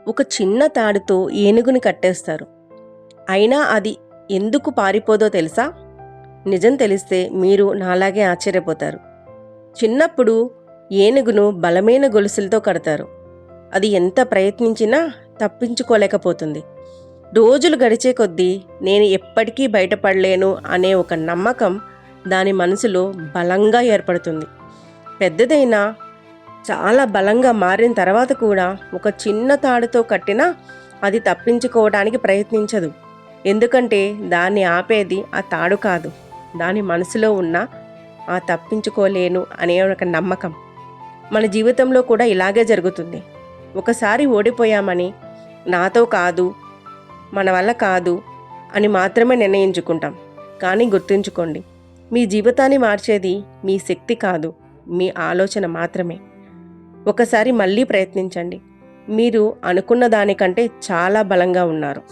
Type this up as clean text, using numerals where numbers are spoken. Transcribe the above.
ఒక చిన్న తాడుతో ఏనుగుని కట్టేస్తారు. అయినా అది ఎందుకు పారిపోదో తెలుసా? నిజం తెలిస్తే మీరు నాలాగే ఆశ్చర్యపోతారు. చిన్నప్పుడు ఏనుగును బలమైన గొలుసులతో కడతారు. అది ఎంత ప్రయత్నించినా తప్పించుకోలేకపోతుంది. రోజులు గడిచే కొద్దీ నేను ఎప్పటికీ బయటపడలేను అనే ఒక నమ్మకం దాని మనసులో బలంగా ఏర్పడుతుంది. పెద్దదైనా చాలా బలంగా మారిన తర్వాత కూడా ఒక చిన్న తాడుతో కట్టినా అది తప్పించుకోవడానికి ప్రయత్నించదు. ఎందుకంటే దాన్ని ఆపేది ఆ తాడు కాదు, దాని మనసులో ఉన్న ఆ తప్పించుకోలేను అనే ఒక నమ్మకం. మన జీవితంలో కూడా ఇలాగే జరుగుతుంది. ఒకసారి ఓడిపోయామని నాతో కాదు, మన వల్ల కాదు అని మాత్రమే నిర్ణయించుకుంటాం. కానీ గుర్తుంచుకోండి, మీ జీవితాన్ని మార్చేది మీ శక్తి కాదు, మీ ఆలోచన మాత్రమే. ఒకసారి మళ్ళీ ప్రయత్నించండి. మీరు అనుకున్న దానికంటే చాలా బలంగా ఉన్నారు.